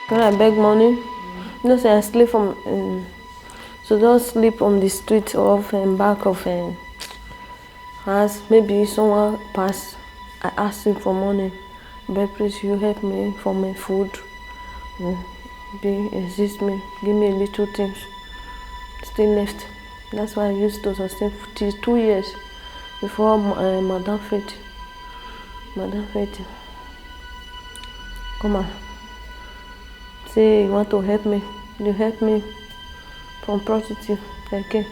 When I beg money, you know, say I sleep from, so just sleep on the street of back of house. Maybe someone pass, I ask him for money. But please, you help me for my food. Be assist me, give me a little things. Still left. That's why I used to sustain till 2 years before Madam Faith. Madam Faith, come on. Say you want to help me. You help me from prostitute. Okay.